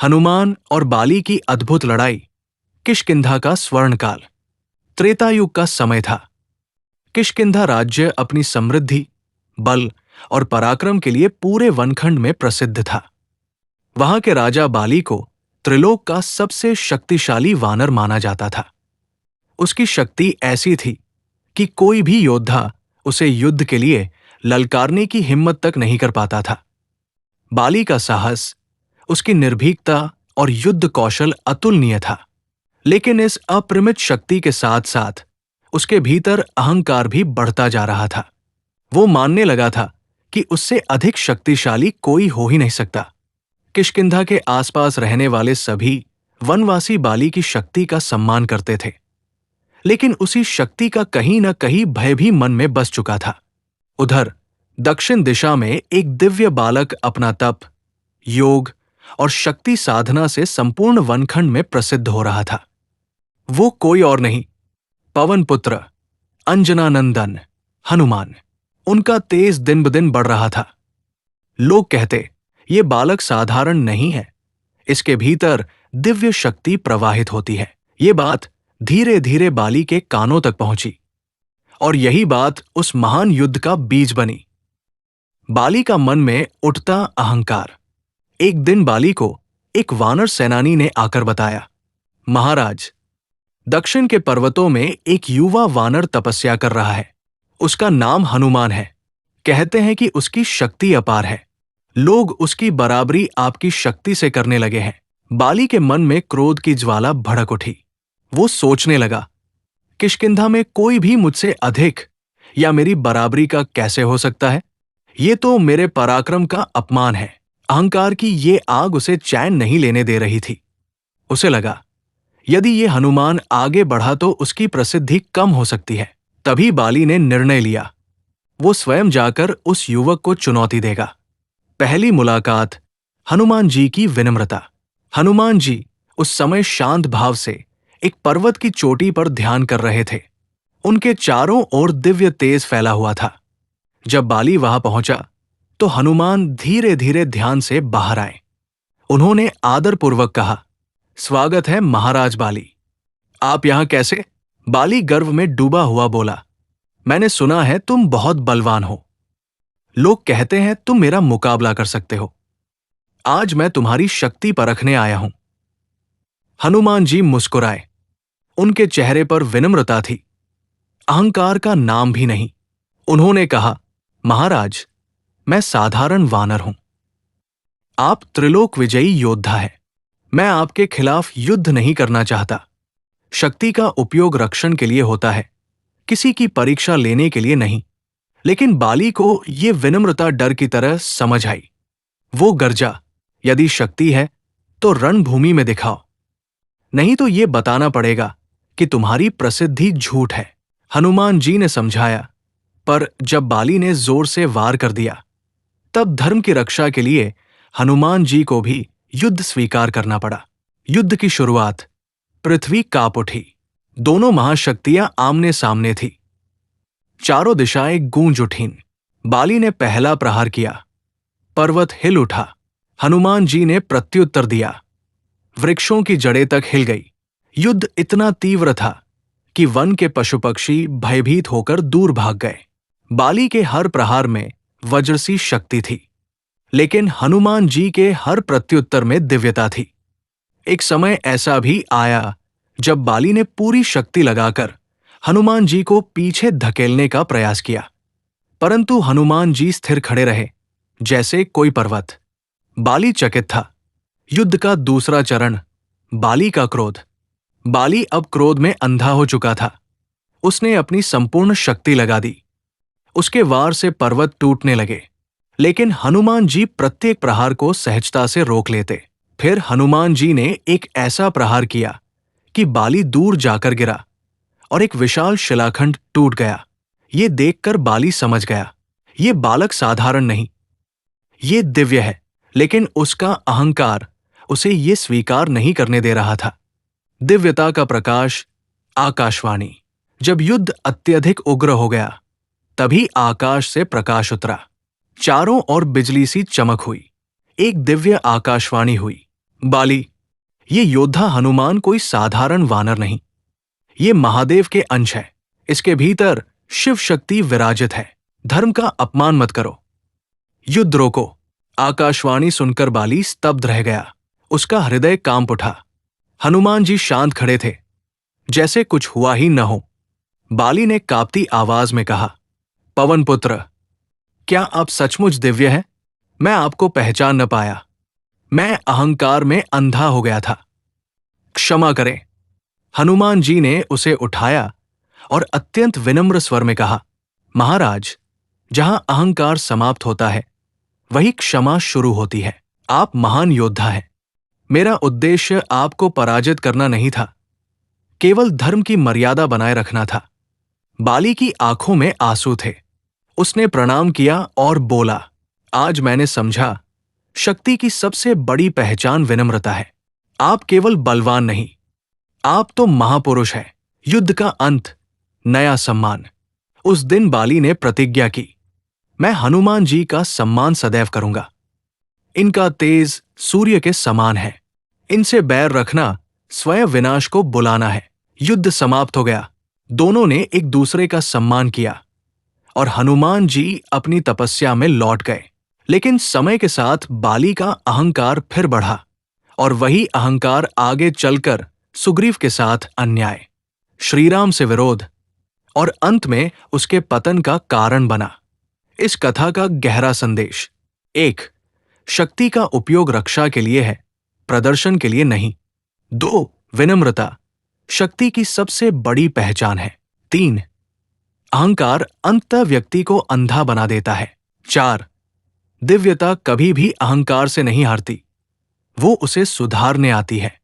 हनुमान और बाली की अद्भुत लड़ाई। किष्किंधा का स्वर्णकाल। त्रेता युग का समय था। किष्किंधा राज्य अपनी समृद्धि, बल और पराक्रम के लिए पूरे वनखंड में प्रसिद्ध था। वहां के राजा बाली को त्रिलोक का सबसे शक्तिशाली वानर माना जाता था। उसकी शक्ति ऐसी थी कि कोई भी योद्धा उसे युद्ध के लिए ललकारने की हिम्मत तक नहीं कर पाता था। बाली का साहस, उसकी निर्भीकता और युद्ध कौशल अतुलनीय था। लेकिन इस अपरिमित शक्ति के साथ साथ उसके भीतर अहंकार भी बढ़ता जा रहा था। वो मानने लगा था कि उससे अधिक शक्तिशाली कोई हो ही नहीं सकता। किष्किंधा के आसपास रहने वाले सभी वनवासी बाली की शक्ति का सम्मान करते थे, लेकिन उसी शक्ति का कहीं न कहीं भय भी मन में बस चुका था। उधर दक्षिण दिशा में एक दिव्य बालक अपना तप, योग और शक्ति साधना से संपूर्ण वनखंड में प्रसिद्ध हो रहा था। वो कोई और नहीं, पवन पुत्र अंजनानंदन हनुमान। उनका तेज दिन ब दिन बढ़ रहा था। लोग कहते, ये बालक साधारण नहीं है, इसके भीतर दिव्य शक्ति प्रवाहित होती है। ये बात धीरे धीरे बाली के कानों तक पहुंची और यही बात उस महान युद्ध का बीज बनी। बाली का मन में उठता अहंकार। एक दिन बाली को एक वानर सेनानी ने आकर बताया, महाराज, दक्षिण के पर्वतों में एक युवा वानर तपस्या कर रहा है। उसका नाम हनुमान है। कहते हैं कि उसकी शक्ति अपार है। लोग उसकी बराबरी आपकी शक्ति से करने लगे हैं। बाली के मन में क्रोध की ज्वाला भड़क उठी। वो सोचने लगा, किष्किंधा में कोई भी मुझसे अधिक या मेरी बराबरी का कैसे हो सकता है? ये तो मेरे पराक्रम का अपमान है। अहंकार की ये आग उसे चैन नहीं लेने दे रही थी। उसे लगा, यदि ये हनुमान आगे बढ़ा तो उसकी प्रसिद्धि कम हो सकती है। तभी बाली ने निर्णय लिया, वो स्वयं जाकर उस युवक को चुनौती देगा। पहली मुलाकात, हनुमान जी की विनम्रता। हनुमान जी उस समय शांत भाव से एक पर्वत की चोटी पर ध्यान कर रहे थे। उनके चारों ओर दिव्य तेज फैला हुआ था। जब बाली वहां पहुंचा तो हनुमान धीरे धीरे ध्यान से बाहर आए। उन्होंने आदरपूर्वक कहा, स्वागत है महाराज बाली। आप यहां कैसे? बाली गर्व में डूबा हुआ बोला, मैंने सुना है तुम बहुत बलवान हो। लोग कहते हैं तुम मेरा मुकाबला कर सकते हो। आज मैं तुम्हारी शक्ति परखने आया हूं। हनुमान जी मुस्कुराए। उनके चेहरे पर विनम्रता थी, अहंकार का नाम भी नहीं। उन्होंने कहा, महाराज, मैं साधारण वानर हूं। आप त्रिलोक विजयी योद्धा हैं। मैं आपके खिलाफ युद्ध नहीं करना चाहता। शक्ति का उपयोग रक्षण के लिए होता है, किसी की परीक्षा लेने के लिए नहीं। लेकिन बाली को यह विनम्रता डर की तरह समझ आई। वो गरजा, यदि शक्ति है तो रणभूमि में दिखाओ, नहीं तो ये बताना पड़ेगा कि तुम्हारी प्रसिद्धि झूठ है। हनुमान जी ने समझाया, पर जब बाली ने जोर से वार कर दिया, तब धर्म की रक्षा के लिए हनुमान जी को भी युद्ध स्वीकार करना पड़ा। युद्ध की शुरुआत, पृथ्वी कांप उठी। दोनों महाशक्तियां आमने सामने थी। चारों दिशाएं गूंज उठीं। बाली ने पहला प्रहार किया, पर्वत हिल उठा। हनुमान जी ने प्रत्युत्तर दिया, वृक्षों की जड़ें तक हिल गई। युद्ध इतना तीव्र था कि वन के पशु पक्षी भयभीत होकर दूर भाग गए। बाली के हर प्रहार में वज्रसी शक्ति थी, लेकिन हनुमान जी के हर प्रत्युत्तर में दिव्यता थी। एक समय ऐसा भी आया जब बाली ने पूरी शक्ति लगाकर हनुमान जी को पीछे धकेलने का प्रयास किया, परंतु हनुमान जी स्थिर खड़े रहे, जैसे कोई पर्वत। बाली चकित था। युद्ध का दूसरा चरण, बाली का क्रोध। बाली अब क्रोध में अंधा हो चुका था। उसने अपनी संपूर्ण शक्ति लगा दी। उसके वार से पर्वत टूटने लगे, लेकिन हनुमान जी प्रत्येक प्रहार को सहजता से रोक लेते। फिर हनुमान जी ने एक ऐसा प्रहार किया कि बाली दूर जाकर गिरा और एक विशाल शिलाखंड टूट गया। ये देखकर बाली समझ गया, ये बालक साधारण नहीं, ये दिव्य है। लेकिन उसका अहंकार उसे ये स्वीकार नहीं करने दे रहा था। दिव्यता का प्रकाश, आकाशवाणी। जब युद्ध अत्यधिक उग्र हो गया, तभी आकाश से प्रकाश उतरा। चारों ओर बिजली सी चमक हुई। एक दिव्य आकाशवाणी हुई, बाली, ये योद्धा हनुमान कोई साधारण वानर नहीं, ये महादेव के अंश है। इसके भीतर शिव शक्ति विराजित है। धर्म का अपमान मत करो। युद्ध रोको। आकाशवाणी सुनकर बाली स्तब्ध रह गया। उसका हृदय कांप उठा। हनुमान जी शांत खड़े थे, जैसे कुछ हुआ ही न हो। बाली ने कांपती आवाज में कहा, पवन पुत्र, क्या आप सचमुच दिव्य हैं? मैं आपको पहचान न पाया। मैं अहंकार में अंधा हो गया था। क्षमा करें। हनुमान जी ने उसे उठाया और अत्यंत विनम्र स्वर में कहा, महाराज, जहां अहंकार समाप्त होता है वही क्षमा शुरू होती है। आप महान योद्धा हैं। मेरा उद्देश्य आपको पराजित करना नहीं था, केवल धर्म की मर्यादा बनाए रखना था। बाली की आंखों में आंसू थे। उसने प्रणाम किया और बोला, आज मैंने समझा, शक्ति की सबसे बड़ी पहचान विनम्रता है। आप केवल बलवान नहीं, आप तो महापुरुष हैं। युद्ध का अंत, नया सम्मान। उस दिन बाली ने प्रतिज्ञा की, मैं हनुमान जी का सम्मान सदैव करूंगा। इनका तेज सूर्य के समान है। इनसे बैर रखना स्वयं विनाश को बुलाना है। युद्ध समाप्त हो गया। दोनों ने एक दूसरे का सम्मान किया और हनुमान जी अपनी तपस्या में लौट गए। लेकिन समय के साथ बाली का अहंकार फिर बढ़ा और वही अहंकार आगे चलकर सुग्रीव के साथ अन्याय, श्रीराम से विरोध और अंत में उसके पतन का कारण बना। इस कथा का गहरा संदेश: 1. शक्ति का उपयोग रक्षा के लिए है, प्रदर्शन के लिए नहीं। 2. विनम्रता शक्ति की सबसे बड़ी पहचान है। 3. अहंकार अंततः व्यक्ति को अंधा बना देता है। 4. दिव्यता कभी भी अहंकार से नहीं हारती, वो उसे सुधारने आती है।